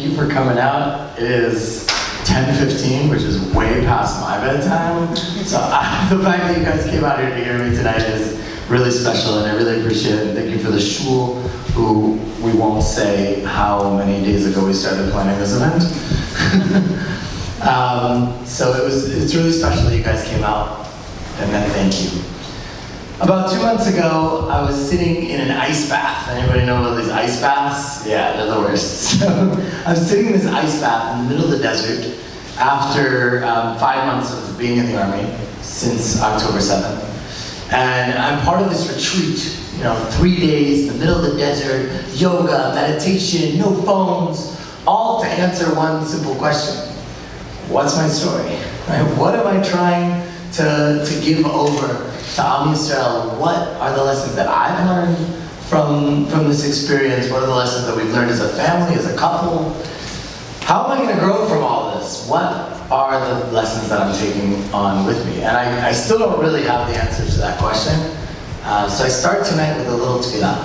Thank you for coming out. It is 10:15, which is way past my bedtime. So the fact that you guys came out here to hear me tonight is really special, and I really appreciate it. And thank you for the shul, who we won't say how many days ago we started planning this event. So it's really special that you guys came out, and then thank you. About 2 months ago, I was sitting in an ice bath. Anybody know about these ice baths? Yeah, they're the worst. So I was sitting in this ice bath in the middle of the desert after 5 months of being in the army, since October 7th. And I'm part of this retreat, 3 days in the middle of the desert, yoga, meditation, no phones, all to answer one simple question. What's my story? Right? What am I trying to give over to Am Yisrael? What are the lessons that I've learned from this experience? What are the lessons that we've learned as a family, as a couple? How am I going to grow from all this? What are the lessons that I'm taking on with me? And I still don't really have the answers to that question. So I start tonight with a little tefillah.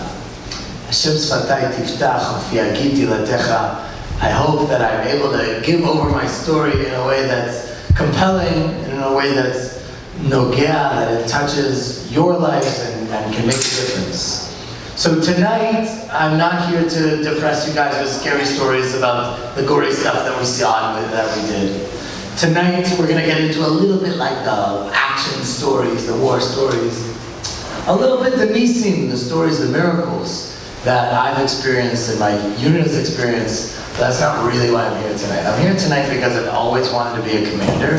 Hashem sfatai tiftach ufi agiti latecha. I hope that I'm able to give over my story in a way that's compelling, in a way that's nogea, that it touches your lives and can make a difference. So tonight, I'm not here to depress you guys with scary stories about the gory stuff that we saw and that we did. Tonight, we're going to get into a little bit like the action stories, the war stories, a little bit the nisim, the stories, the miracles that I've experienced and my unit has experienced. But that's not really why I'm here tonight. I'm here tonight because I've always wanted to be a commander,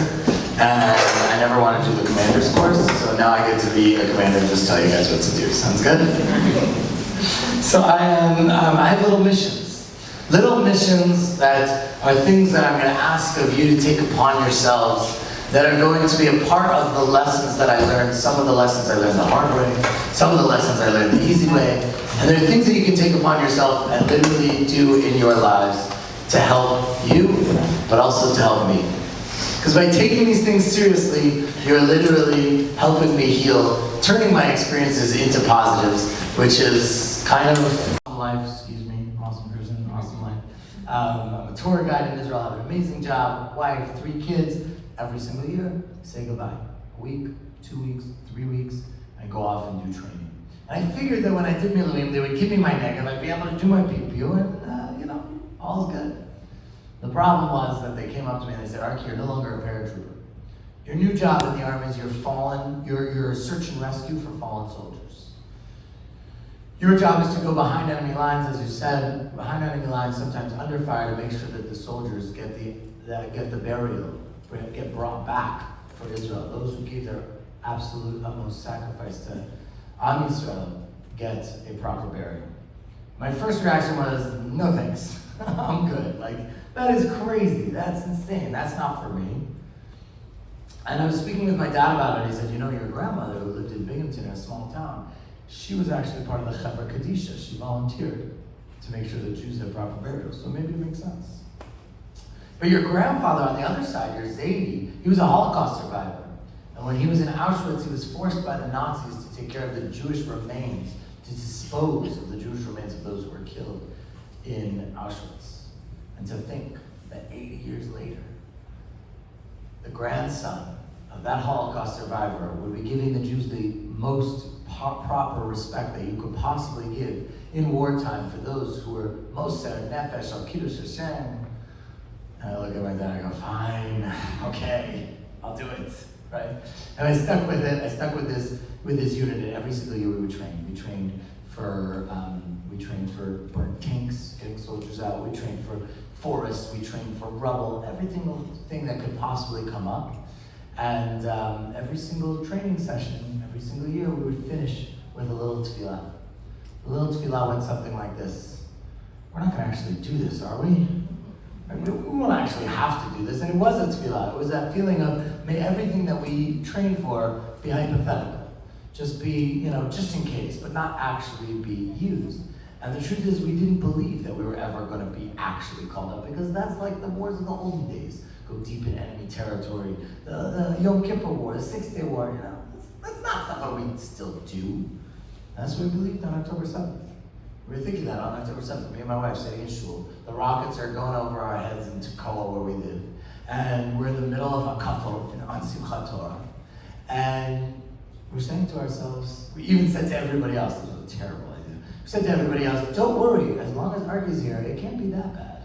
and I never wanted to do the commander's course, so now I get to be a commander and just tell you guys what to do. Sounds good? So I have little missions. Little missions that are things that I'm going to ask of you to take upon yourselves that are going to be a part of the lessons that I learned. Some of the lessons I learned the hard way, some of the lessons I learned the easy way, and there are things that you can take upon yourself and literally do in your lives to help you, but also to help me. Because by taking these things seriously, you're literally helping me heal, turning my experiences into positives, which is kind of awesome life, awesome person, awesome life. I'm a tour guide in Israel, I have an amazing job, wife, 3 kids. Every single year, say goodbye. A week, 2 weeks, 3 weeks, I go off and do training. And I figured that when I did Miluim, they would give me my negative, I'd be able to do my PPU, and all's good. The problem was that they came up to me and they said, Arky, you're no longer a paratrooper. Your new job in the Army is you're search and rescue for fallen soldiers. Your job is to go behind enemy lines, as you said, behind enemy lines, sometimes under fire, to make sure that the soldiers get the burial, get brought back for Israel. Those who gave their absolute utmost sacrifice to Am Yisrael get a proper burial. My first reaction was, no thanks, I'm good. That is crazy, that's insane, that's not for me. And I was speaking with my dad about it. He said, your grandmother who lived in Binghamton, in a small town, she was actually part of the Chevra Kadisha. She volunteered to make sure that Jews had proper burials, so maybe it makes sense. But your grandfather on the other side, your Zaidi, he was a Holocaust survivor. And when he was in Auschwitz, he was forced by the Nazis to take care of the Jewish remains, to dispose of the Jewish remains of those who were killed in Auschwitz. And to think that 80 years later, the grandson of that Holocaust survivor would be giving the Jews the most proper respect that you could possibly give in wartime for those who were most nefesh al kiddush Hashem. And I look at my dad and I go, fine, okay, I'll do it, right? And I stuck with it. I stuck with this unit, and every single year we would train. We trained for burnt tanks, getting soldiers out. We trained for forests. We trained for rubble. Every single thing that could possibly come up. And every single training session, every single year, we would finish with a little tefillah. The little tefillah went something like this: we're not going to actually do this, are we? We won't actually have to do this. And it was a tefillah. It was that feeling of, may everything that we train for be hypothetical. Just be, just in case, but not actually be used. And the truth is, we didn't believe that we were ever going to be actually called up, because that's like the wars of the olden days. Go deep in enemy territory. The Yom Kippur War, the 6-Day War, that's not stuff that we still do. And that's what we believed on October 7th. We were thinking that on October 7th, me and my wife sitting in shul. The rockets are going over our heads in Tekoa where we live. And we're in the middle of a kafel on Simchat Torah. And we're saying to ourselves, we even said to everybody else, this was a terrible idea. We said to everybody else, don't worry, as long as Arky's here, it can't be that bad.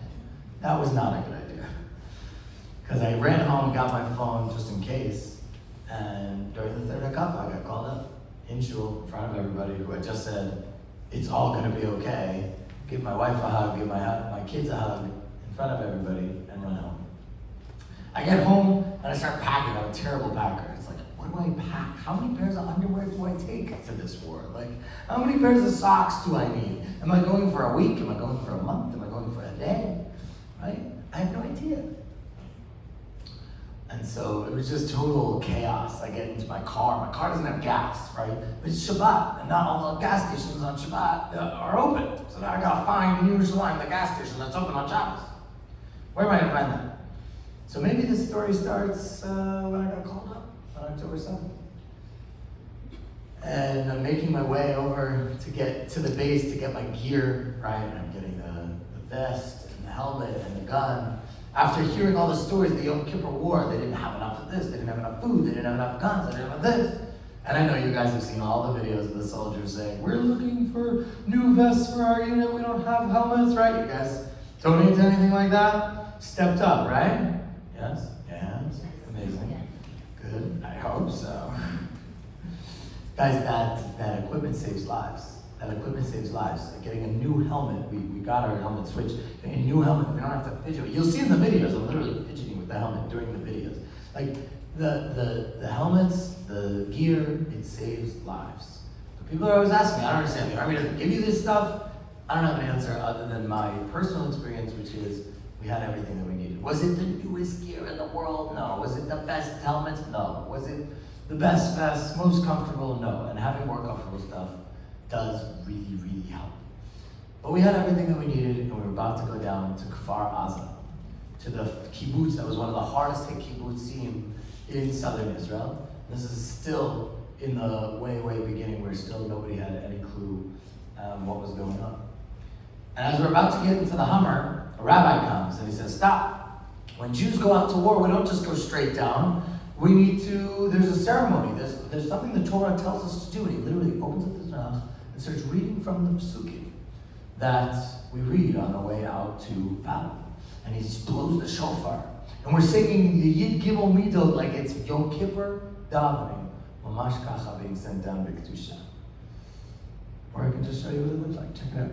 That was not a good idea. Because I ran home and got my phone just in case. And during the third hakaf, I got called up in shul in front of everybody who had just said, it's all going to be okay. Give my wife a hug, give my kids a hug in front of everybody, and run home. I get home and I start packing. I'm a terrible packer. It's like, what do I pack? How many pairs of underwear do I take to this war? Like, how many pairs of socks do I need? Am I going for a week? Am I going for a month? Am I going for a day? Right? I have no idea. And so it was just total chaos. I get into my car. My car doesn't have gas, right? But it's Shabbat, and not all the gas stations on Shabbat are open. So now I gotta find in Yerushalayim the gas station that's open on Shabbos. Where am I gonna find that? So maybe this story starts when I got called up on October 7th. And I'm making my way over to get to the base to get my gear, right? And I'm getting the vest and the helmet and the gun. After hearing all the stories of the Yom Kippur War, they didn't have enough of this, they didn't have enough food, they didn't have enough guns, they didn't have this. And I know you guys have seen all the videos of the soldiers saying, we're looking for new vests for our unit, we don't have helmets, right? You guys donate to anything like that? Stepped up, right? Yes? Yes? Amazing. Good, I hope so. Guys, that equipment saves lives. That equipment saves lives. Getting a new helmet, we got our helmet switched. Getting a new helmet, we don't have to fidget. You'll see in the videos, I'm literally fidgeting with the helmet during the videos. Like, the helmets, the gear, it saves lives. So people are always asking me, I don't understand, the Army doesn't give you this stuff? I don't have an answer other than my personal experience, which is, we had everything that we needed. Was it the newest gear in the world? No. Was it the best helmets? No. Was it the best vest, most comfortable? No. And having more comfortable stuff does really, really help. But we had everything that we needed, and we were about to go down to Kfar Aza, to the kibbutz that was one of the hardest hit kibbutzim in southern Israel. This is still in the way, way beginning where still nobody had any clue what was going on. And as we're about to get into the Hummer, a rabbi comes and he says, stop. When Jews go out to war, we don't just go straight down. We need to, there's a ceremony. There's something the Torah tells us to do. And he literally opens up his mouth and starts reading from the psukim that we read on the way out to battle. And he just blows the shofar. And we're singing the Yid Gimel Midot like it's Yom Kippur davening. Mamash kacha being sent down b'kedusha. Or I can just show you what it looks like. Check it out.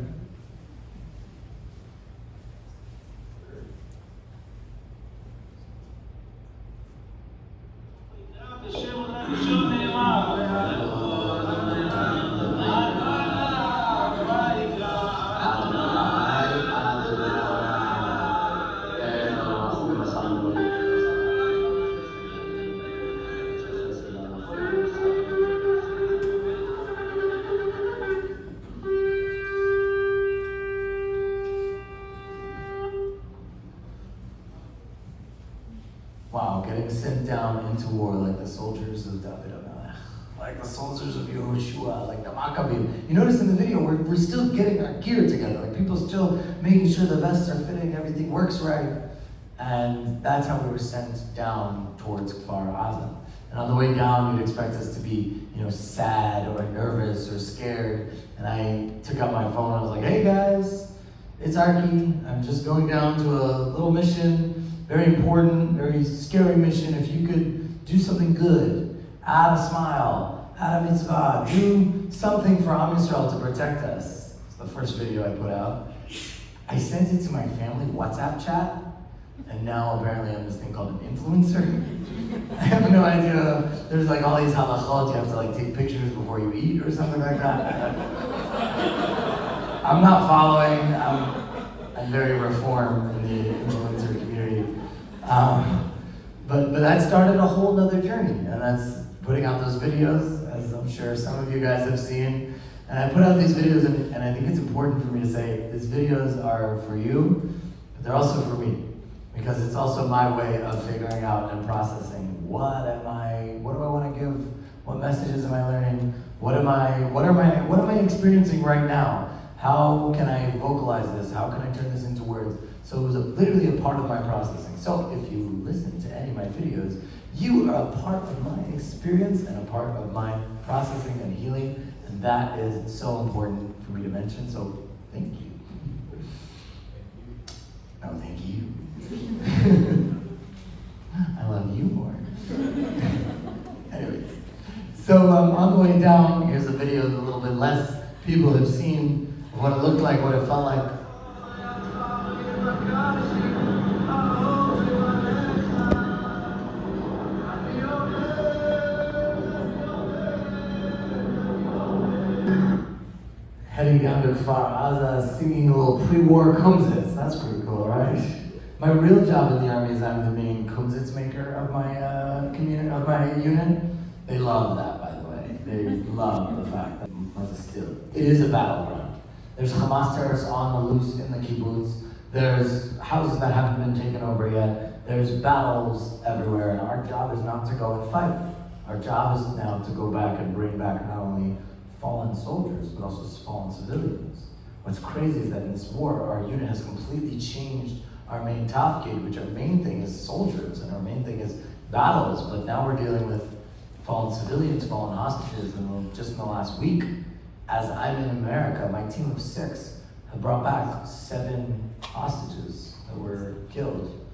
Wow, getting sent down into war like the soldiers of David HaMelech, like the soldiers of Yehoshua, like the Maccabim. You notice in the video, we're still getting our gear together. Like people still making sure the vests are fitting, everything works right. And that's how we were sent down towards Kfar Aza. And on the way down, you'd expect us to be, sad or nervous or scared. And I took out my phone, I was like, hey guys, it's Arky. I'm just going down to a little mission. Very important, very scary mission. If you could do something good, add a smile, add a mitzvah, do something for Am Yisrael to protect us. It's the first video I put out. I sent it to my family WhatsApp chat, and now apparently I'm this thing called an influencer. I have no idea. There's like all these halachot, you have to like take pictures before you eat or something like that. I'm not following. I'm very reformed in the influencer community. But that started a whole nother journey, and that's putting out those videos, as I'm sure some of you guys have seen. And I put out these videos, and I think it's important for me to say, these videos are for you, but they're also for me, because it's also my way of figuring out and processing, what do I want to give? What messages am I learning? What am I experiencing right now? How can I vocalize this? How can I turn this into words? So it was literally a part of my processing. So if you listen to any of my videos, you are a part of my experience and a part of my processing and healing, and that is so important for me to mention, so thank you. No, thank you. I love you more. Anyways, so on the way down, here's a video that a little bit less people have seen of what it looked like, what it felt like. Heading down to gaza, singing a little pre-war kumsitz. That's pretty cool, right? My real job in the army is I'm the main kumsitz maker of my community, of my unit. They love that, by the way. They love the fact that it is a battleground. There's Hamas terrorists on the loose in the kibbutz. There's houses that haven't been taken over yet. There's battles everywhere, and our job is not to go and fight. Our job is now to go back and bring back not only fallen soldiers, but also fallen civilians. What's crazy is that in this war, our unit has completely changed our main tafkid, which our main thing is soldiers, and our main thing is battles, but now we're dealing with fallen civilians, fallen hostages, and just in the last week, as I'm in America, my team of 6 have brought back 7 hostages that were killed,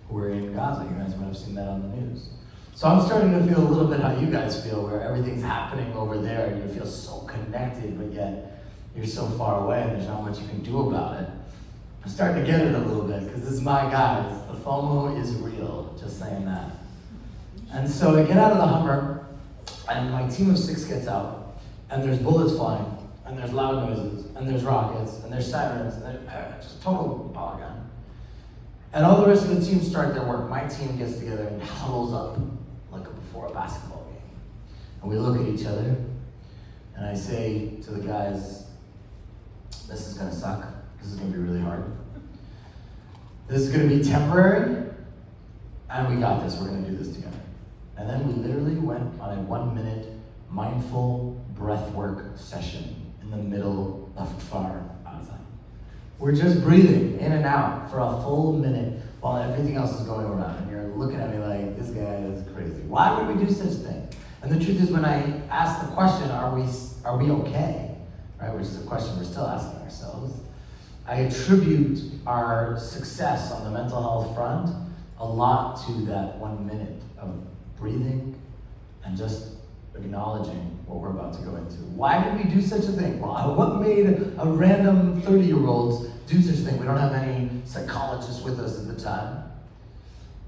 who were in Gaza. You guys might have seen that on the news. So I'm starting to feel a little bit how you guys feel, where everything's happening over there and you feel so connected, but yet you're so far away and there's not much you can do about it. I'm starting to get it a little bit, because this is my guys. The FOMO is real, just saying that. And so I get out of the Hummer, and my team of 6 gets out, and there's bullets flying, and there's loud noises, and there's rockets, and there's sirens, and there's just total balagan. And all the rest of the team start their work. My team gets together and huddles up like before a basketball game. And we look at each other, and I say to the guys, this is gonna suck. This is gonna be really hard. This is gonna be temporary, and we got this. We're gonna do this together. And then we literally went on a 1-minute mindful breathwork session in the middle of Kfar Aza. We're just breathing in and out for a full minute while everything else is going around. And you're looking at me like, this guy is crazy. Why would we do such a thing? And the truth is, when I ask the question, are we okay? Right, which is a question we're still asking ourselves. I attribute our success on the mental health front a lot to that 1 minute of breathing and just acknowledging what we're about to go into. Why did we do such a thing? Well, what made a random 30-year-olds do such a thing? We don't have any psychologists with us at the time.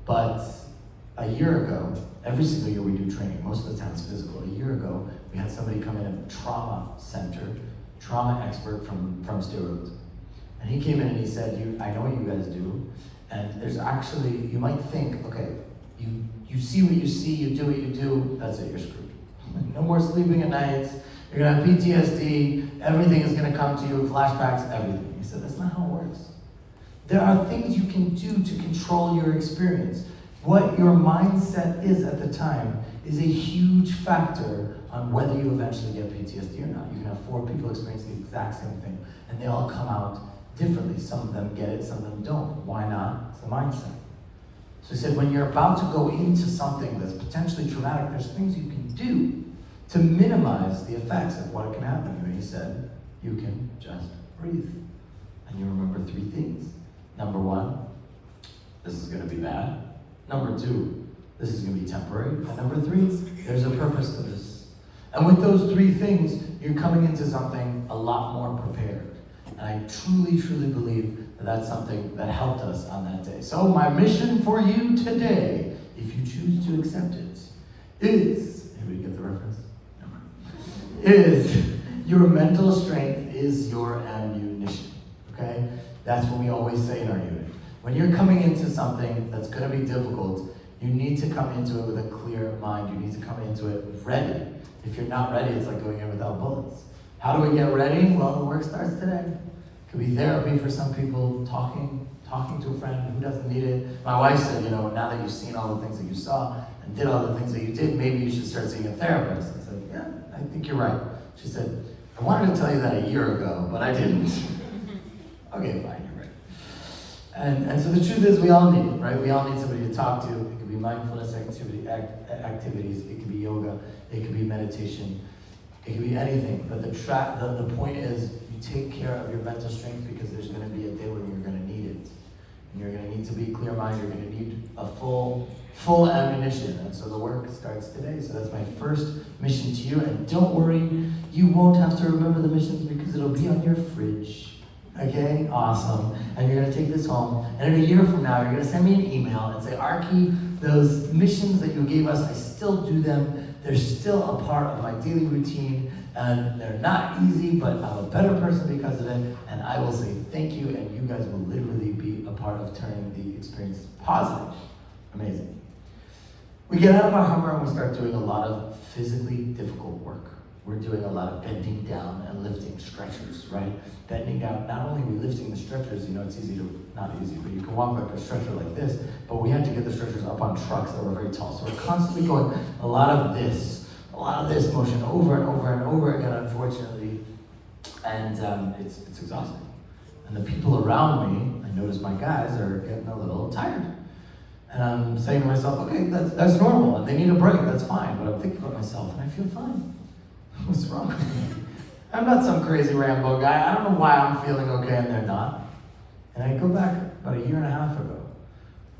But a year ago, every single year we do training, most of the time it's physical. A year ago, we had somebody come in a trauma center, trauma expert from steroids. And he came in and he said, I know what you guys do, and there's actually, you might think, okay, you see what you see, you do what you do, that's it, you're screwed. No more sleeping at nights, you're gonna have PTSD, everything is gonna come to you, flashbacks, everything. He said, that's not how it works. There are things you can do to control your experience. What your mindset is at the time is a huge factor on whether you eventually get PTSD or not. You can have 4 people experience the exact same thing, and they all come out differently. Some of them get it, some of them don't. Why not? It's the mindset. So he said, when you're about to go into something that's potentially traumatic, there's things you can do to minimize the effects of what can happen to you. And he said, you can just breathe. And you remember 3 things. Number 1, this is gonna be bad. Number 2, this is gonna be temporary. And number 3, there's a purpose to this. And with those 3 things, you're coming into something a lot more prepared. And I truly, truly believe that that's something that helped us on that day. So my mission for you today, if you choose to accept it, is, anybody get the reference? No. Is your mental strength is your ammunition, okay? That's what we always say in our unit. When you're coming into something that's gonna be difficult, you need to come into it with a clear mind. You need to come into it ready. If you're not ready, it's like going in without bullets. How do we get ready? Well, the work starts today. It could be therapy for some people, talking to a friend who doesn't need it. My wife said, now that you've seen all the things that you saw and did all the things that you did, maybe you should start seeing a therapist. I said, yeah, I think you're right. She said, I wanted to tell you that a year ago, but I didn't. Okay, fine, you're right. And so the truth is we all need it, right? We all need somebody to talk to. It could be mindfulness activities, it could be yoga, it could be meditation, it could be anything. But the point is you take care of your mental strength because there's going to be a day when you're going to need it. And you're going to need to be clear-minded, you're going to need a full ammunition. And so the work starts today. So that's my first mission to you. And don't worry, you won't have to remember the missions because it'll be on your fridge. Okay, awesome. And you're going to take this home. And in a year from now, you're going to send me an email and say, Arky, those missions that you gave us, I still do them. They're still a part of my daily routine. And they're not easy, but I'm a better person because of it. And I will say thank you. And you guys will literally be a part of turning the experience positive. Amazing. We get out of our Hummer and we start doing a lot of physically difficult work. We're doing a lot of bending down and lifting stretchers, right? Bending down, not only are we lifting the stretchers, it's easy to, not easy, but you can walk like a stretcher like this, but we had to get the stretchers up on trucks that were very tall. So we're constantly going a lot of this motion over and over and over again, unfortunately. And it's exhausting. And the people around me, I notice my guys are getting a little tired. And I'm saying to myself, okay, that's normal, and they need a break, that's fine. But I'm thinking about myself, and I feel fine. What's wrong with me? I'm not some crazy Rambo guy. I don't know why I'm feeling okay and they're not. And I go back about a year and a half ago.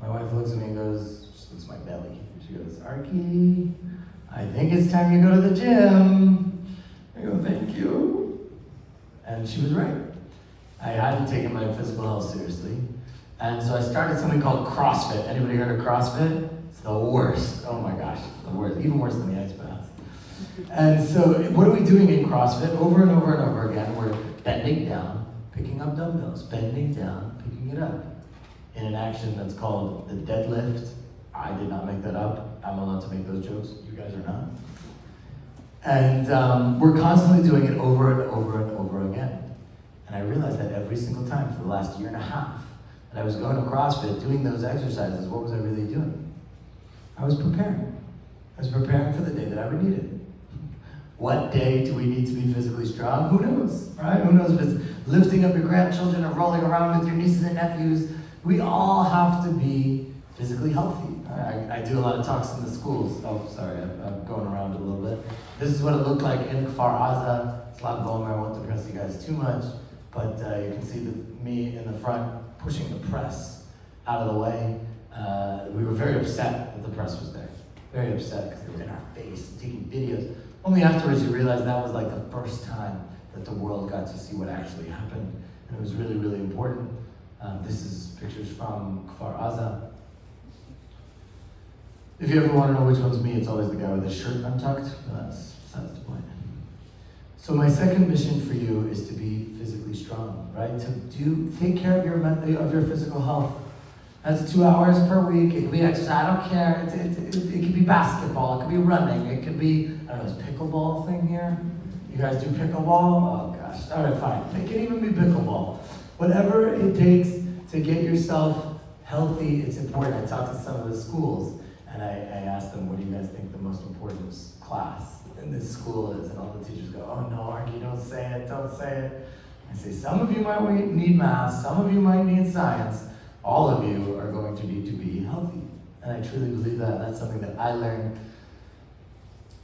My wife looks at me and goes, she looks at my belly. She goes, Arky, I think it's time you go to the gym. I go, thank you. And she was right. I hadn't taken my physical health seriously. And so I started something called CrossFit. Anybody heard of CrossFit? It's the worst. Oh my gosh, it's the worst. Even worse than the ice baths. And so what are we doing in CrossFit? Over and over and over again, we're bending down, picking up dumbbells, bending down, picking it up. In an action that's called the deadlift. I did not make that up. I'm allowed to make those jokes. You guys are not. And we're constantly doing it over and over and over again. And I realized that every single time for the last year and a half that I was going to CrossFit, doing those exercises, what was I really doing? I was preparing. I was preparing for the day that I would need it. What day do we need to be physically strong? Who knows, right? Who knows if it's lifting up your grandchildren or rolling around with your nieces and nephews? We all have to be physically healthy. I do a lot of talks in the schools. Oh, sorry, I'm going around a little bit. This is what it looked like in Kfar Aza. It's a lot of bone. I won't depress you guys too much, but you can see me in the front pushing the press out of the way. We were very upset that the press was there. Very upset because they were in our face, taking videos. Only afterwards you realize that was like the first time that the world got to see what actually happened. And it was really, really important. This is pictures from Kfar Aza. If you ever want to know which one's me, it's always the guy with the shirt untucked. That's besides the point. So my second mission for you is to be physically strong, right? To take care of your physical health. That's 2 hours per week. It could be exercise. I don't care. It could be basketball. It could be running. It could be, I don't know, is pickleball thing here? You guys do pickleball? Oh gosh. All right, fine. It can even be pickleball. Whatever it takes to get yourself healthy, it's important. I talked to some of the schools and I asked them, what do you guys think the most important class in this school is? And all the teachers go, oh no, Arky, don't say it. I say, some of you might need math. Some of you might need science. All of you are going to need to be healthy. And I truly believe that. That's something that I learned.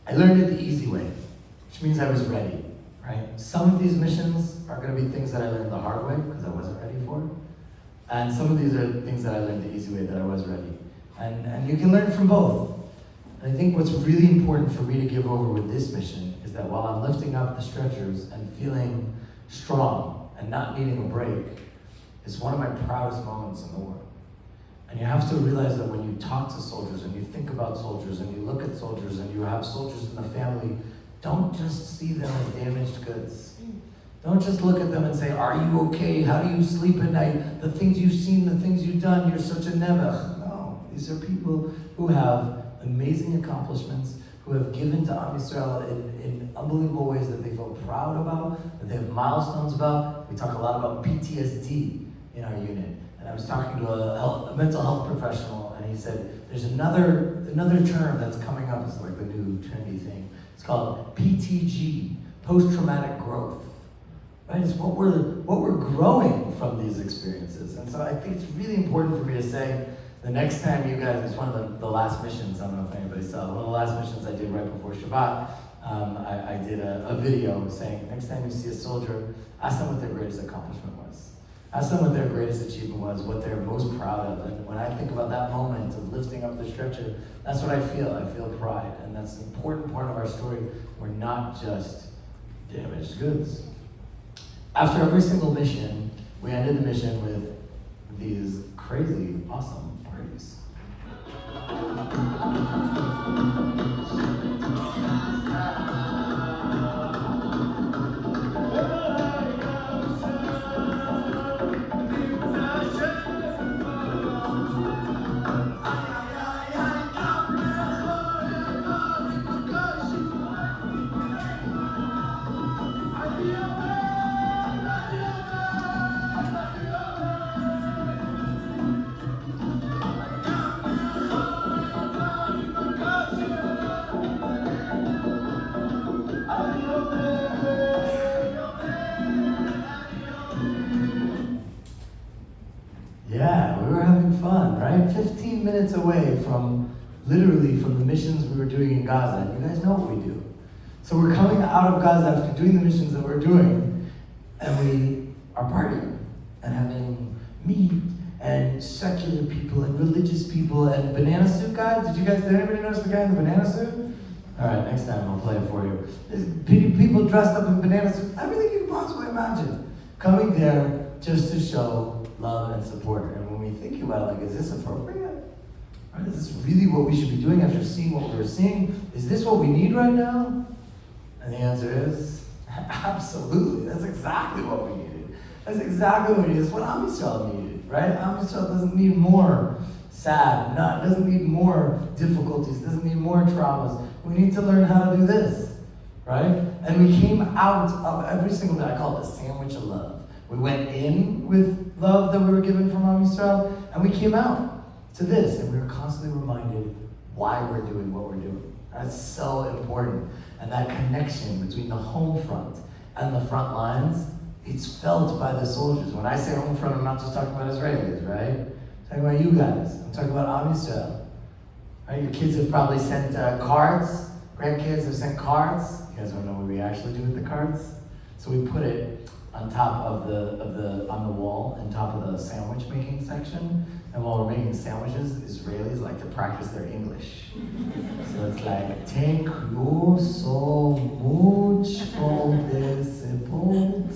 I learned it the easy way, which means I was ready, right? Some of these missions are going to be things that I learned the hard way because I wasn't ready for. And some of these are things that I learned the easy way that I was ready. And you can learn from both. And I think what's really important for me to give over with this mission is that while I'm lifting up the stretchers and feeling strong and not needing a break, it's one of my proudest moments in the world. And you have to realize that when you talk to soldiers and you think about soldiers and you look at soldiers and you have soldiers in the family, don't just see them as damaged goods. Don't just look at them and say, are you okay? How do you sleep at night? The things you've seen, the things you've done, you're such a nevach. No, these are people who have amazing accomplishments, who have given to Am Yisrael in unbelievable ways that they feel proud about, that they have milestones about. We talk a lot about PTSD in our unit. And I was talking to a mental health professional, and he said, there's another term that's coming up. It's like the new trendy thing. It's called PTG, post-traumatic growth, right? It's what we're growing from these experiences. And so I think it's really important for me to say, the next time you guys, it's one of the last missions, I don't know if anybody saw, one of the last missions I did right before Shabbat, I did a video saying, next time you see a soldier, ask them what their greatest accomplishment was. Ask them what their greatest achievement was, what they're most proud of. And when I think about that moment of lifting up the stretcher, that's what I feel. I feel pride. And that's an important part of our story. We're not just damaged goods. After every single mission, we ended the mission with these crazy, awesome parties. Yeah, we were having fun, right? 15 minutes away literally from the missions we were doing in Gaza. And you guys know what we do. So we're coming out of Gaza after doing the missions that we're doing, and we are partying and having meat and secular people and religious people and banana suit guys. Did anybody notice the guy in the banana suit? All right, next time I'll play it for you. There's people dressed up in banana suits, everything you can possibly imagine. Coming there just to show love and support. And when we think about it, like, is this appropriate? Right? Is this really what we should be doing after seeing what we were seeing? Is this what we need right now? And the answer is, absolutely. That's exactly what we needed. That's exactly what it is. What Am Yisrael needed, right? Am Yisrael doesn't need more sad, doesn't need more difficulties, doesn't need more traumas. We need to learn how to do this, right? And we came out of every single day. I call it the sandwich of love. We went in with love that we were given from Am Yisrael, and we came out to this, and we were constantly reminded why we're doing what we're doing. That's so important. And that connection between the home front and the front lines, it's felt by the soldiers. When I say home front, I'm not just talking about Israelis, right? I'm talking about you guys. I'm talking about Am Yisrael. Right? Your kids have probably sent cards. Grandkids have sent cards. You guys don't know what we actually do with the cards? So we put it on top of on the wall, on top of the sandwich making section. And while we're making sandwiches, Israelis like to practice their English. So it's like, thank you so much for this support.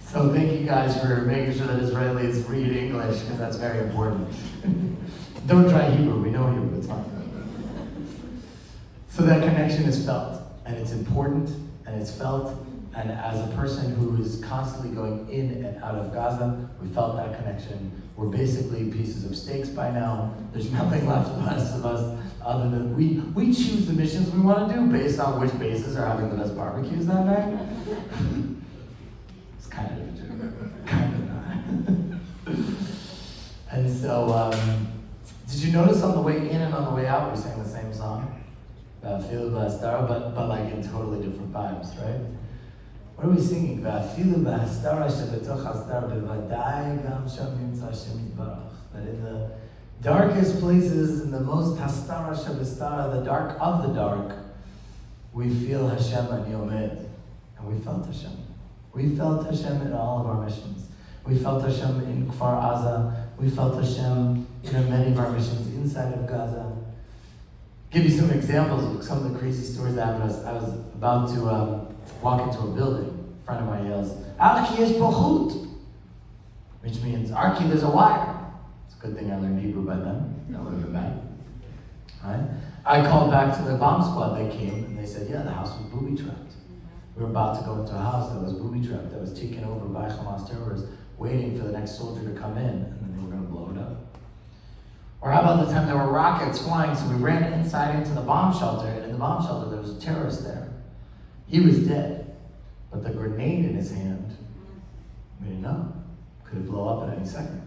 So thank you guys for making sure that Israelis read English, because that's very important. Don't try Hebrew, we know Hebrew, it's fine. So that connection is felt, and it's important, and it's felt. And as a person who is constantly going in and out of Gaza, we felt that connection. We're basically pieces of steaks by now. There's nothing left of us other than we choose the missions we want to do based on which bases are having the best barbecues that night. It's kind of legitimate, kind of not. And so, did you notice on the way in and on the way out, we sang the same song? Feel but like in totally different vibes, right? What are we singing? That in the darkest places, in the most hastara shabistara, the dark of the dark, we feel Hashem and Yomed. And we felt Hashem. We felt Hashem in all of our missions. We felt Hashem in Kfar Aza. We felt Hashem in many of our missions inside of Gaza. Give you some examples of some of the crazy stories that happened to us. I was about to walk into a building. A friend of mine yells, "Arky is bochut," which means, "Arky, there's a wire." It's a good thing I learned Hebrew by then. That would have been bad. Right? I called back to the bomb squad. They came and they said, "Yeah, the house was booby-trapped." We were about to go into a house that was booby-trapped, that was taken over by Hamas terrorists, waiting for the next soldier to come in, and then they were going to blow it up. Or how about the time there were rockets flying, so we ran inside into the bomb shelter, and in the bomb shelter there was a terrorist there. He was dead, but the grenade in his hand, we didn't know. Could it blow up at any second?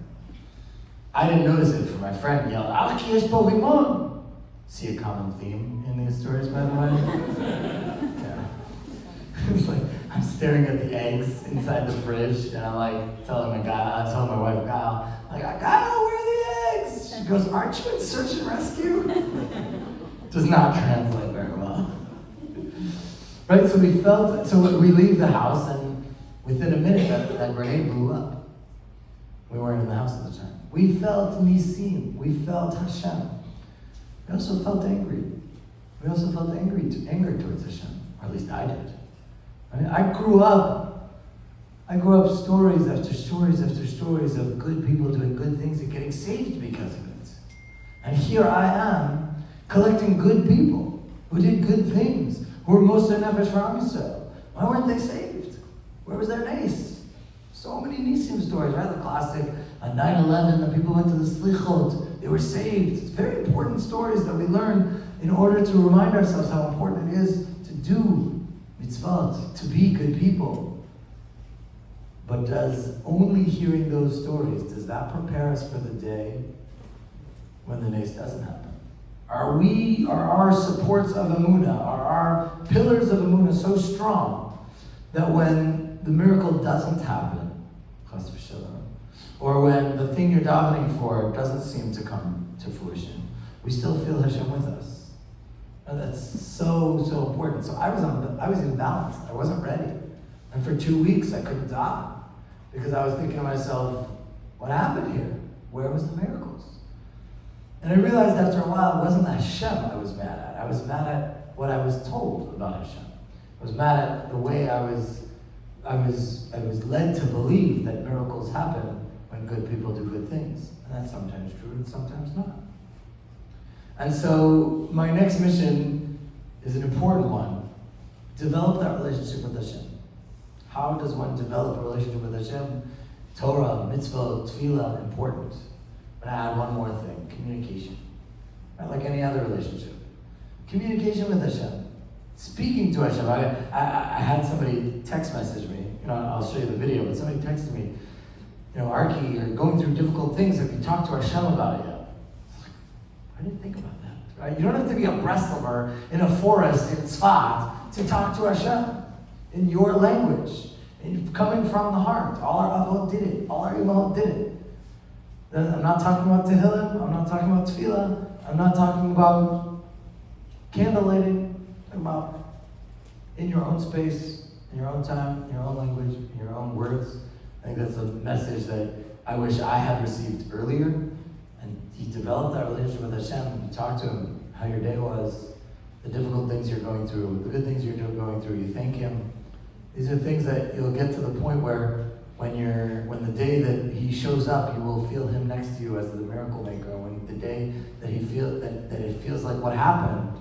I didn't notice it, for my friend yelled, "Arky is Pokemon." See a common theme in these stories, by the way? Yeah. It's like, I'm staring at the eggs inside the fridge, and I'm like telling my wife, Kyle, Kyle, where are the eggs? She goes, aren't you in search and rescue? Does not translate very well. Right, so we leave the house, and within a minute, that grenade blew up. We weren't in the house at the time. We felt Nisim, we felt Hashem. We also felt angry. We also felt anger towards Hashem, or at least I did. I grew up stories after stories after stories of good people doing good things and getting saved because of it. And here I am, collecting good people who did good things, who were Moshe Nefesh for Am Yisrael. Why weren't they saved? Where was their nace? So many Nisim stories, right? The classic, on 9/11, the people went to the Slichot, they were saved. It's very important stories that we learn in order to remind ourselves how important it is to do mitzvot, to be good people. But does only hearing those stories, does that prepare us for the day when the nace doesn't happen? Are our supports of Emunah, are our pillars of Emunah so strong that when the miracle doesn't happen, chas v'shalom, or when the thing you're davening for doesn't seem to come to fruition, we still feel Hashem with us? And that's so important. So I was imbalanced. I wasn't ready. And for 2 weeks I couldn't daven because I was thinking to myself, what happened here? Where was the miracles? And I realized after a while it wasn't Hashem I was mad at. I was mad at what I was told about Hashem. I was mad at the way I was led to believe that miracles happen when good people do good things. And that's sometimes true and sometimes not. And so my next mission is an important one. Develop that relationship with Hashem. How does one develop a relationship with Hashem? Torah, mitzvot, tefillah, important. But I add one more thing, communication. Right? Like any other relationship. Communication with Hashem. Speaking to Hashem. I had somebody text message me, I'll show you the video, but somebody texted me, Arky, you're going through difficult things, have you talked to Hashem about it yet? I didn't think about that, right? You don't have to be a Breslover in a forest in Tzfat to talk to Hashem in your language, coming from the heart. All our avot did it. All our imahot did it. I'm not talking about Tehillim. I'm not talking about Tefillah. I'm not talking about candle lighting. I'm talking about in your own space, in your own time, in your own language, in your own words. I think that's a message that I wish I had received earlier. And you develop that relationship with Hashem. You talk to Him how your day was, the difficult things you're going through, the good things you're going through. You thank Him. These are things that you'll get to the point where when the day that He shows up, you will feel Him next to you as the miracle maker. When the day that that it feels like what happened,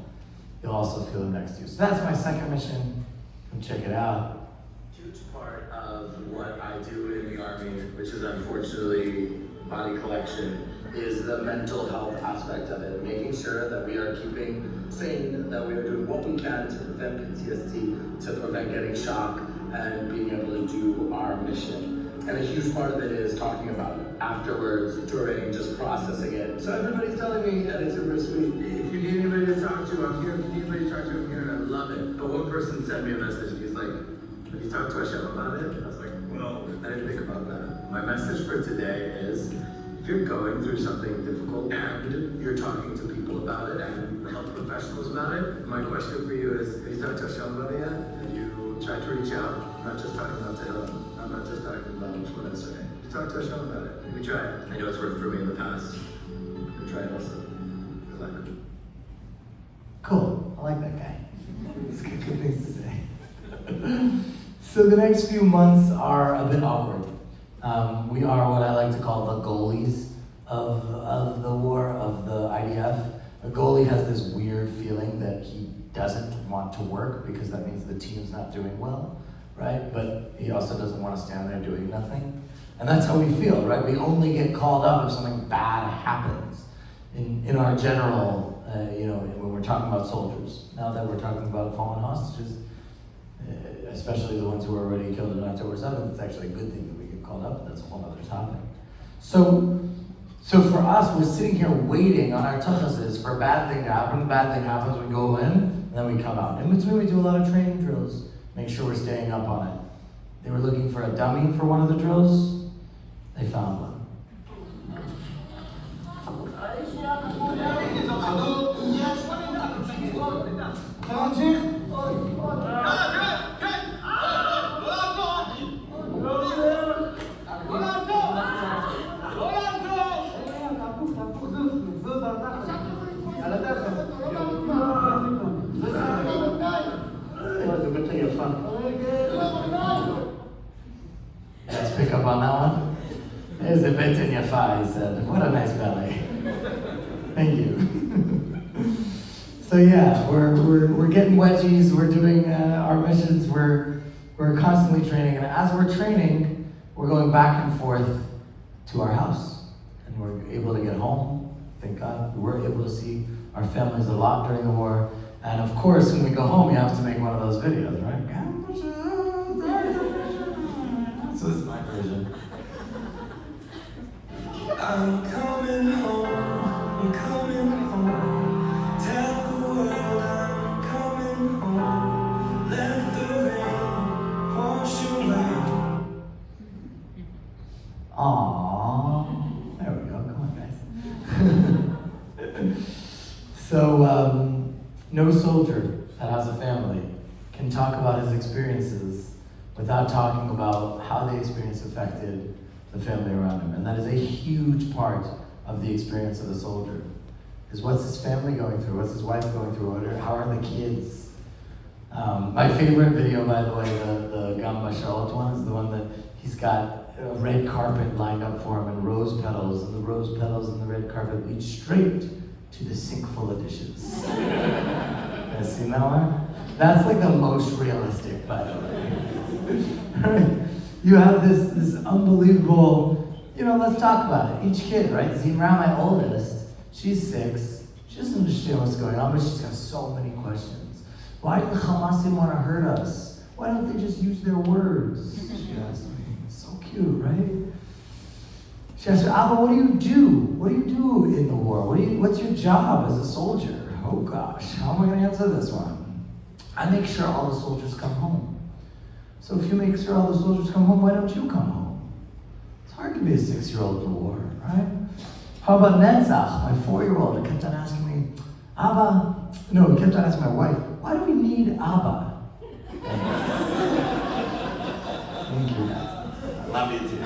you'll also feel Him next to you. So that's my second mission. Come check it out. Huge part of what I do in the Army, which is unfortunately body collection, is the mental health aspect of it. Making sure that we are keeping sane, that we are doing what we can to prevent PTSD, to prevent getting shock, and being able to do our mission. And a huge part of it is talking about it afterwards, during, just processing it. So everybody's telling me, and it's super sweet, if you need anybody to talk to, I'm here. If you need anybody to talk to, I'm here, and I love it. But one person sent me a message, and he's like, have you talked to Hashem about it? I was like, well, I didn't think about that. My message for today is, if you're going through something difficult and you're talking to people about it and health professionals about it, my question for you is, have you talked to Hashem about it yet? Have you tried to reach out? I'm not just talking about Tehillim. I'm not just talking about Shemona Esrei. Have you talked to Hashem about it? Have you tried? I know it's worked for me in the past. You try it also. Good luck. Cool. I like that guy. He's got good things to say. So the next few months are a bit awkward. We are what I like to call the goalies of the war, of the IDF. A goalie has this weird feeling that he doesn't want to work because that means the team's not doing well, right? But he also doesn't want to stand there doing nothing. And that's how we feel, right? We only get called up if something bad happens in our general, when we're talking about soldiers. Now that we're talking about fallen hostages, especially the ones who were already killed on October 7th, it's actually a good thing that we get called up. That's a whole other topic. So for us, we're sitting here waiting on our tuchases for a bad thing to happen. The bad thing happens, we go in, and then we come out. In between, we do a lot of training drills. make sure we're staying up on it. They were looking for a dummy for one of the drills. They found one. Let's pick up on that one. There's a bit in your thigh, he said. What a nice belly. Thank you. So yeah, we're getting wedgies, we're doing our missions, we're constantly training, and as we're training, we're going back and forth to our house. And we're able to get home, thank God. We were able to see our families a lot during the war. And of course, when we go home, you have to make one of those videos, right? So this is my version. I'm coming home, I'm coming home. Tell the world I'm coming home. Let the rain wash away. Aww. There we go, come on guys. So, no soldier that has a family can talk about his experiences without talking about how the experience affected the family around him. And that is a huge part of the experience of a soldier. Is what's his family going through? What's his wife going through? How are the kids? My favorite video, by the way, the Gamba Charlotte one, is the one that he's got a red carpet lined up for him and rose petals, and the rose petals and the red carpet lead straight to the sink full of dishes. You guys seen that one? That's like the most realistic, by the way. You have this unbelievable, let's talk about it. Each kid, right? Zimra, my oldest, she's 6. She doesn't understand what's going on, but she's got so many questions. Why do the Hamasim want to hurt us? Why don't they just use their words? She asked me. It's so cute, right? She asked me, Abba, what do you do? What do you do in the war? What's your job as a soldier? Oh gosh, how am I going to answer this one? I make sure all the soldiers come home. So if you make sure all the soldiers come home, why don't you come home? It's hard to be a 6-year-old in the war, right? How about Netzach, my 4-year-old? He kept on asking me, Abba, no, he kept on asking my wife, why do we need Abba? Thank you, Netzach. I love you too.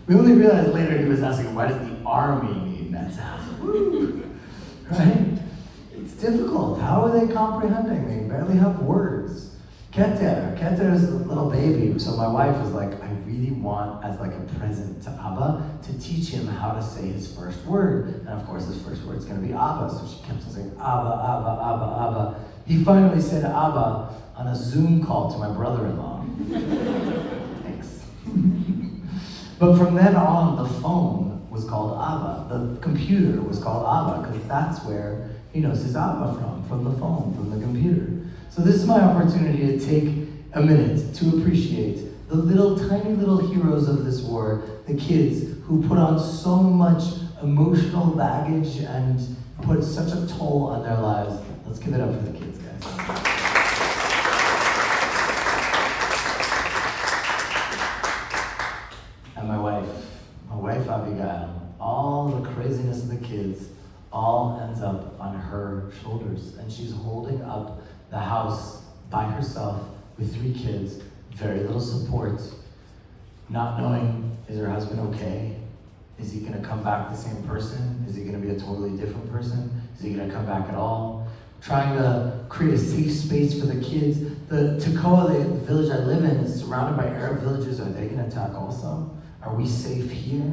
We only realized later he was asking, why does the army need Netzach? Right? It's difficult. How are they comprehending? They barely have words. Keter is a little baby, so my wife was like, I really want, as like a present to Abba, to teach him how to say his first word. And of course, his first word is going to be Abba, so she kept on saying, Abba, Abba, Abba, Abba. He finally said Abba on a Zoom call to my brother-in-law. Thanks. But from then on, the phone was called Abba. The computer was called Abba, because that's where he knows his Abba from the phone, from the computer. So this is my opportunity to take a minute to appreciate the tiny little heroes of this war, the kids who put on so much emotional baggage and put such a toll on their lives. Let's give it up for the kids, guys. And my wife Abigail, all the craziness of the kids all ends up on her shoulders, and she's holding up the house by herself with 3 kids, very little support, not knowing, is her husband okay? Is he gonna come back the same person? Is he gonna be a totally different person? Is he gonna come back at all? Trying to create a safe space for the kids. The Tekoa, the village I live in, is surrounded by Arab villages. Are they gonna attack also? Are we safe here?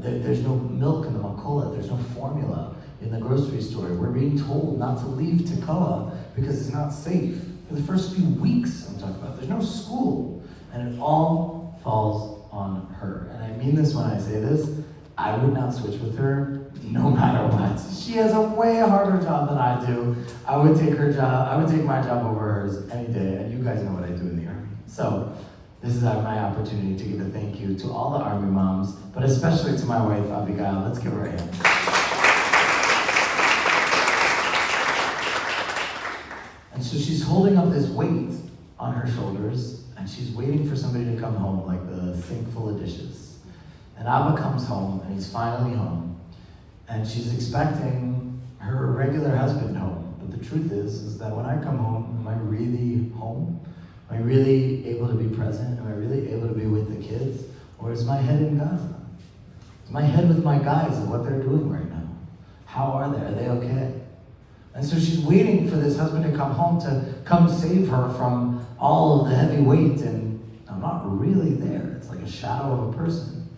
There's no milk in the Makola, there's no formula in the grocery store. We're being told not to leave Tekoa because it's not safe. For the first few weeks, I'm talking about, there's no school. And it all falls on her. And I mean this when I say this, I would not switch with her no matter what. She has a way harder job than I do. I would take my job over hers any day, and you guys know what I do in the army. So, this is my opportunity to give a thank you to all the army moms, but especially to my wife, Abigail. Let's give her a hand. And so she's holding up this weight on her shoulders, and she's waiting for somebody to come home, like the sink full of dishes. And Abba comes home, and he's finally home, and she's expecting her regular husband home. But the truth is that when I come home, am I really home? Am I really able to be present? Am I really able to be with the kids? Or is my head in Gaza? Is my head with my guys and what they're doing right now? How are they? Are they okay? And so she's waiting for this husband to come home to come save her from all of the heavy weight, and I'm not really there. It's like a shadow of a person.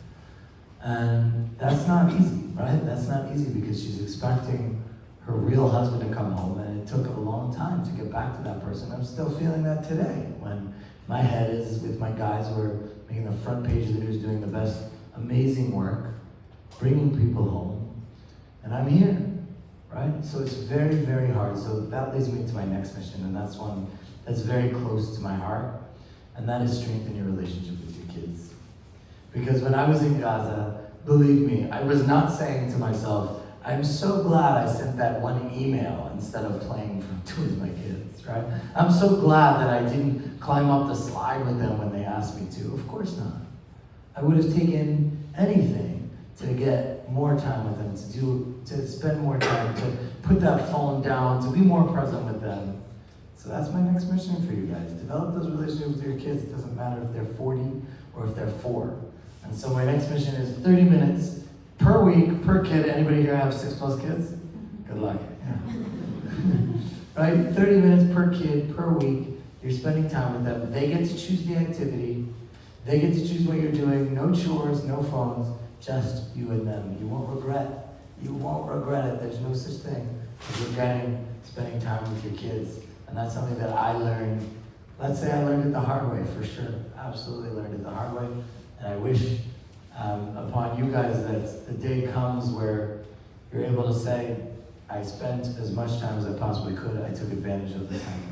And that's not easy, right? That's not easy because she's expecting her real husband to come home, and it took a long time to get back to that person. I'm still feeling that today when my head is with my guys who are making the front page of the news, doing the best amazing work, bringing people home, and I'm here, right? So it's very, very hard. So that leads me to my next mission, and that's one that's very close to my heart, and that is strengthen your relationship with your kids. Because when I was in Gaza, believe me, I was not saying to myself, I'm so glad I sent that one email instead of playing for two of my kids, right? I'm so glad that I didn't climb up the slide with them when they asked me to. Of course not. I would have taken anything to get more time with them, to spend more time, to put that phone down, to be more present with them. So that's my next mission for you guys. Develop those relationships with your kids. It doesn't matter if they're 40 or if they're 4. And so my next mission is 30 minutes per week, per kid. Anybody here have 6+ kids? Good luck. Yeah. Right? 30 minutes per kid, per week. You're spending time with them. They get to choose the activity. They get to choose what you're doing. No chores, no phones, just you and them. You won't regret. You won't regret it. There's no such thing as regretting spending time with your kids. And that's something that I learned. Let's say I learned it the hard way, for sure. Absolutely learned it the hard way. And I wish upon you guys that the day comes where you're able to say, I spent as much time as I possibly could. I took advantage of the time.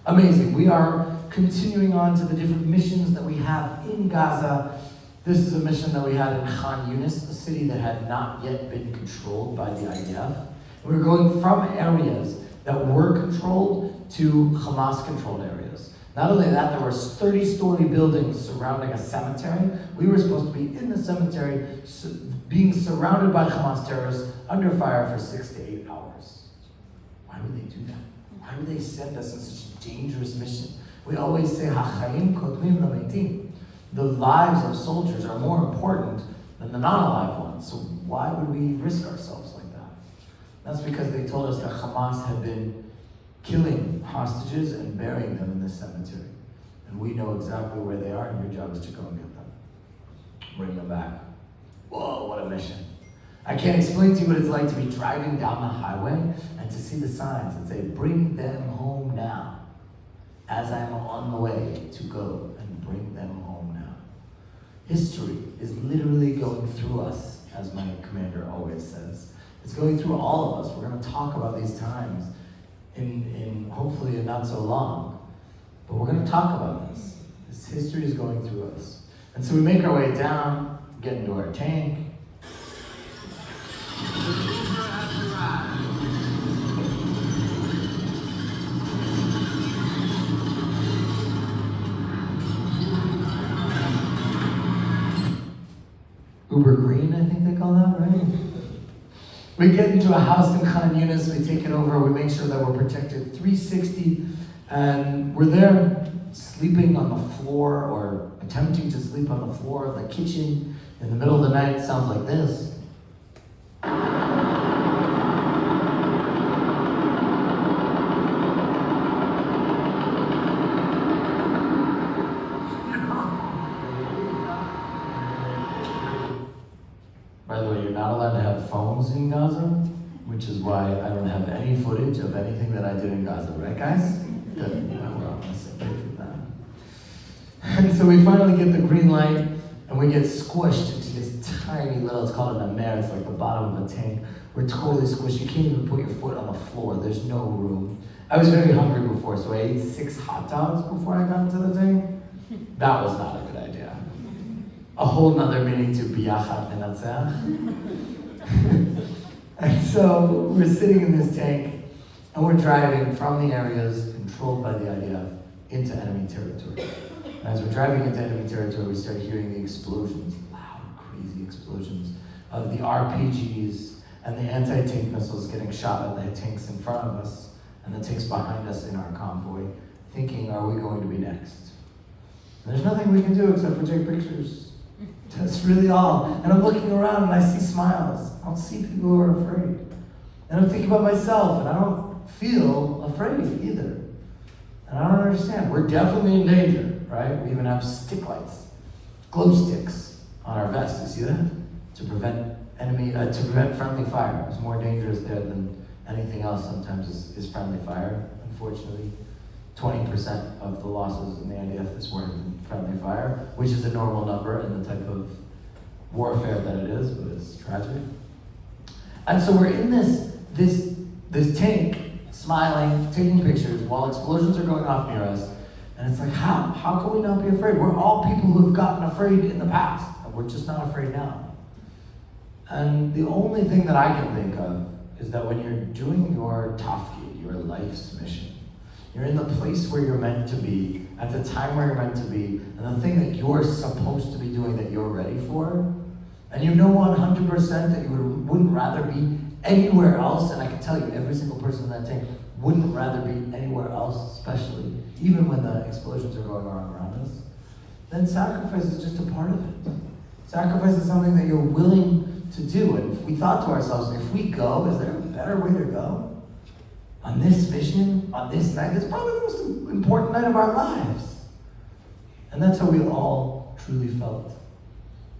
Amazing. We are continuing on to the different missions that we have in Gaza. This is a mission that we had in Khan Yunis, a city that had not yet been controlled by the IDF. We were going from areas that were controlled to Hamas-controlled areas. Not only that, there were 30-story buildings surrounding a cemetery. We were supposed to be in the cemetery, being surrounded by Hamas terrorists under fire for 6 to 8 hours. Why would they do that? Why would they send us on such a dangerous mission? We always say, "Hachayim kodmim lameitim." The lives of soldiers are more important than the non-alive ones. So why would we risk ourselves like that? That's because they told us that Hamas had been killing hostages and burying them in this cemetery. And we know exactly where they are, and your job is to go and get them. Bring them back. Whoa, what a mission. I can't explain to you what it's like to be driving down the highway and to see the signs that say, bring them home now, as I'm on the way to go and bring them home now. History is literally going through us, as my commander always says. It's going through all of us. We're going to talk about these times in hopefully not so long, but we're going to talk about this. This history is going through us. And so we make our way down, get into our tank. Uber Green, I think they call that, right? We get into a house in Khan Yunis, we take it over, we make sure that we're protected 360, and we're there sleeping on the floor or attempting to sleep on the floor of the kitchen in the middle of the night. Sounds like this. By the way, you're not allowed to have phones in Gaza, which is why I don't have any footage of anything that I did in Gaza, right guys? Good. Well, we're on the same page with that. And so we finally get the green light, and we get squished into this tiny little, it's called an amer, it's like the bottom of a tank. We're totally squished. You can't even put your foot on the floor. There's no room. I was very hungry before, so I ate 6 hot dogs before I got into the tank. That was not a good idea. A whole nother meaning to biyachat nenatzach. And so we're sitting in this tank, And we're driving from the areas controlled by the IDF into enemy territory. And as we're driving into enemy territory, we start hearing the explosions, loud, crazy explosions of the RPGs and the anti-tank missiles getting shot at the tanks in front of us and the tanks behind us in our convoy, thinking, are we going to be next? And there's nothing we can do except for take pictures. That's really all. And I'm looking around and I see smiles. I don't see people who are afraid. And I'm thinking about myself and I don't feel afraid either. And I don't understand. We're definitely in danger, right? We even have stick lights, glow sticks on our vests. You see that? To prevent friendly fire. It's more dangerous there than anything else sometimes is friendly fire. Unfortunately, 20% of the losses in the IDF this war have been friendly fire, which is a normal number in the type of warfare that it is, but it's tragic. And so we're in this tank, smiling, taking pictures while explosions are going off near us. And it's like, how can we not be afraid? We're all people who have gotten afraid in the past, and we're just not afraid now. And the only thing that I can think of is that when you're doing your tafkid, your life's mission, you're in the place where you're meant to be, at the time where you're meant to be, and the thing that you're supposed to be doing that you're ready for, and you know 100% that you wouldn't rather be anywhere else, and I can tell you, every single person in that tank wouldn't rather be anywhere else, especially, even when the explosions are going on around us, then sacrifice is just a part of it. Sacrifice is something that you're willing to do. And if we thought to ourselves, if we go, is there a better way to go? On this mission, on this night, it's probably the most important night of our lives. And that's how we all truly felt.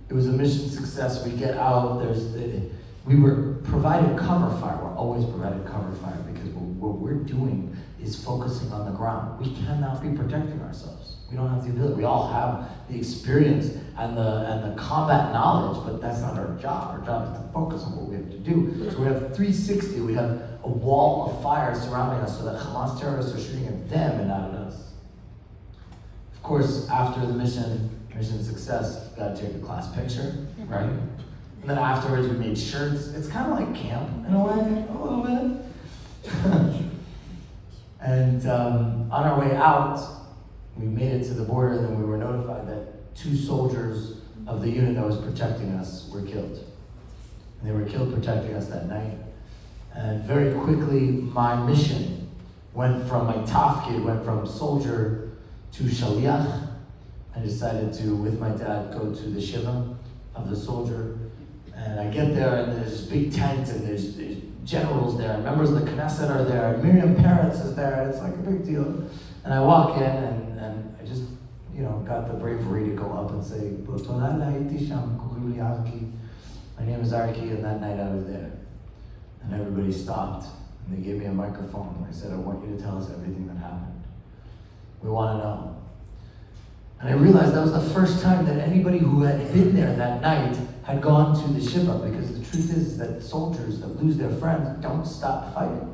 It was a mission success. We get out, we were provided cover fire. We're always provided cover fire because what we're doing is focusing on the ground. We cannot be protecting ourselves. We don't have the ability. We all have the experience and the combat knowledge, but that's not our job. Our job is to focus on what we have to do. So we have 360. We have a wall of fire surrounding us so that Hamas terrorists are shooting at them and not at us. Of course, after the mission success, you got to take a class picture, right? And then afterwards, we made shirts. It's kind of like camp in a way, a little bit. And on our way out, we made it to the border, and then we were notified that 2 soldiers of the unit that was protecting us were killed. And they were killed protecting us that night. And very quickly, my mission went from my tafkid, went from soldier to shaliach. I decided to, with my dad, go to the shiva of the soldier. And I get there, and there's this big tent, and there's generals there, and members of the Knesset are there, and Miriam Peretz is there, and it's like a big deal. And I walk in, and I just, got the bravery to go up and say, my name is Arky, and that night I was there. And everybody stopped, and they gave me a microphone. I said, I want you to tell us everything that happened. We want to know. And I realized that was the first time that anybody who had been there that night had gone to the shiva, because the truth is that soldiers that lose their friends don't stop fighting.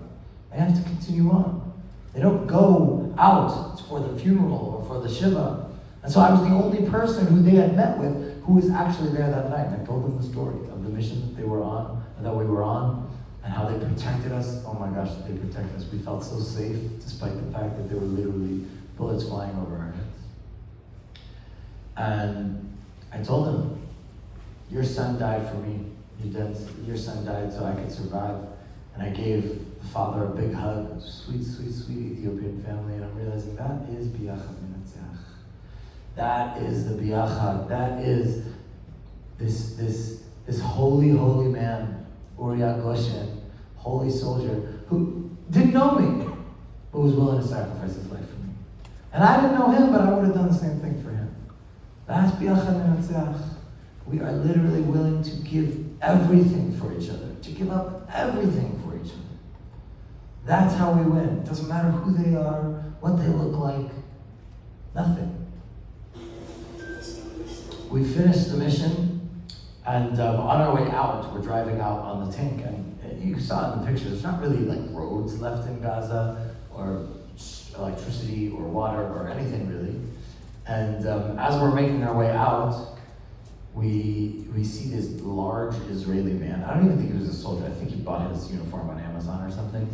They have to continue on. They don't go out for the funeral or for the shiva. And so I was the only person who they had met with who was actually there that night. And I told them the story of the mission that they were on, and that we were on, and how they protected us. Oh my gosh, they protected us. We felt so safe, despite the fact that there were literally bullets flying over our heads. And I told them, your son died for me. Your son died so I could survive. And I gave the father a big hug. Sweet, sweet, sweet Ethiopian family. And I'm realizing that is biachad minatziach. That is the biachad. That is this holy, holy man, Uriah Goshen, holy soldier, who didn't know me, but was willing to sacrifice his life for me. And I didn't know him, but I would have done the same thing for him. That's biachad minatziach. We are literally willing to give everything for each other, to give up everything for each other. That's how we win. It doesn't matter who they are, what they look like, nothing. We finished the mission, and on our way out, we're driving out on the tank, and you saw in the picture, there's not really like roads left in Gaza, or electricity, or water, or anything really. And as we're making our way out, we see this large Israeli man. I don't even think he was a soldier. I think he bought his uniform on Amazon or something.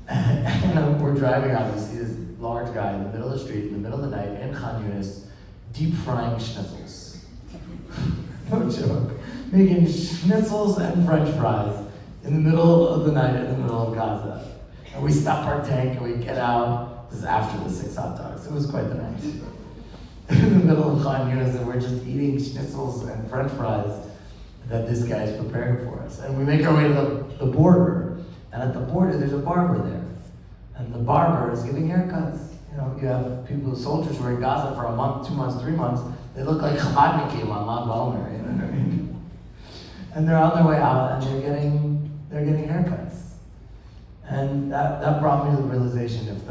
And we're driving out, we see this large guy in the middle of the street, in the middle of the night, in Khan Yunis, deep frying schnitzels. No joke. Making schnitzels and French fries in the middle of the night in the middle of Gaza. And we stop our tank and we get out. This is after the 6 hot dogs. It was quite the night. In the middle of Khan Yunis, and we're just eating schnitzels and French fries that this guy is preparing for us. And we make our way to the border. And at the border, there's a barber there. And the barber is giving haircuts. You know, you have people, soldiers who are in Gaza for a month, 2 months, 3 months. They look like Chabadnikim on Lag BaOmer, you know what I mean? And they're on their way out, and they're getting haircuts. And that brought me to the realization, if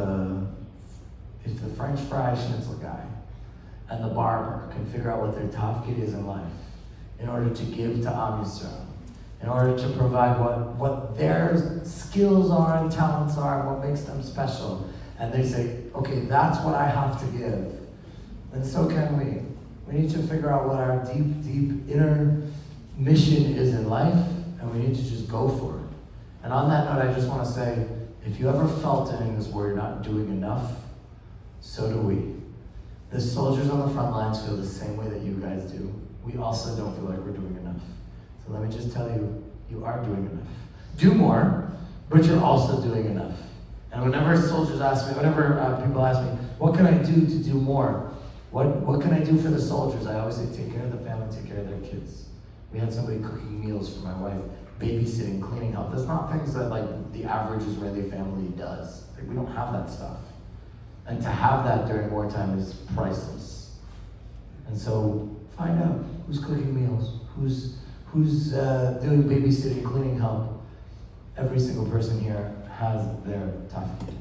the French fry schnitzel guy and the barber can figure out what their tafkid is in life in order to give to Am Yisrael, in order to provide what their skills are and talents are, and what makes them special. And they say, okay, that's what I have to give. And so can we. We need to figure out what our deep, deep inner mission is in life, and we need to just go for it. And on that note, I just want to say, if you ever felt in this where you're not doing enough, so do we. The soldiers on the front lines feel the same way that you guys do. We also don't feel like we're doing enough. So let me just tell you, you are doing enough. Do more, but you're also doing enough. And whenever soldiers ask me, whenever people ask me, what can I do to do more? What can I do for the soldiers? I always say, take care of the family, take care of their kids. We had somebody cooking meals for my wife, babysitting, cleaning help. That's not things that like the average Israeli family does. Like, we don't have that stuff. And to have that during wartime is priceless. And so find out who's cooking meals, who's doing babysitting, cleaning help. Every single person here has their tafkid.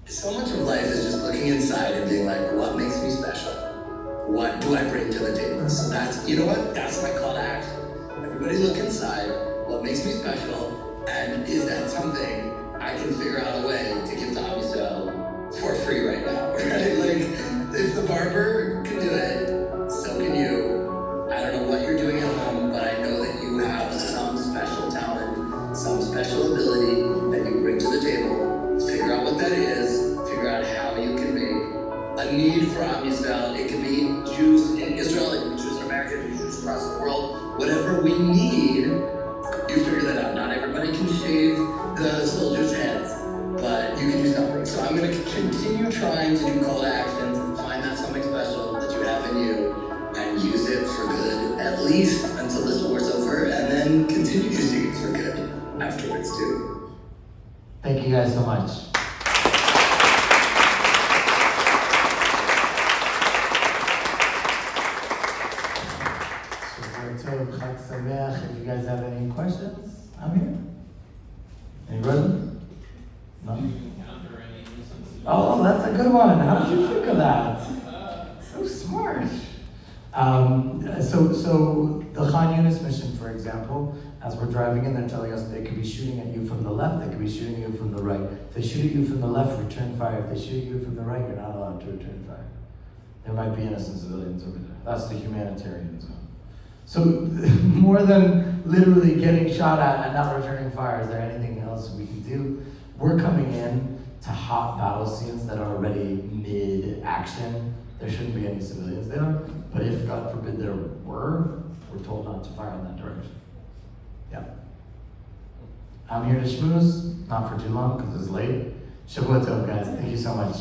So much of life is just looking inside and being like, what makes me special? What do I bring to the table? So that's, you know what? That's my call to action. Everybody look inside, what makes me special, and is that something I can figure out a way to give to Am Yisrael for free right now, right? Like, if the barber can do it, so can you. I don't know what you're doing at home, but I know that you have some special talent, some special ability that you bring to the table. Figure out what that is, figure out how you can make a need for Am Yisrael. It can be Jews in Israel, it can be Jews in America, it can be Jews across the world. Whatever we need, you figure that out. Not everybody can shave the soldiers' heads, but you can do something. So I'm going to continue trying to do call to actions and find that something special that you have in you and use it for good, at least until this war's over, and then continue using it for good afterwards too. Thank you guys so much. If you guys have any questions, I'm here. Anybody? No? Oh, that's a good one. How did you think of that? So smart. So the Khan Yunis mission, for example, as we're driving in, they're telling us they could be shooting at you from the left, they could be shooting at you from the right. If they shoot at you from the left, return fire. If they shoot at you from the right, you're not allowed to return fire. There might be innocent civilians over there. That's the humanitarian zone. So more than literally getting shot at and not returning fire, is there anything else we can do? We're coming in to hot battle scenes that are already mid-action. There shouldn't be any civilians there, but if, God forbid, there were, we're told not to fire in that direction. Yeah. I'm here to schmooze, not for too long because it's late. Shavua tov, guys. Thank you so much.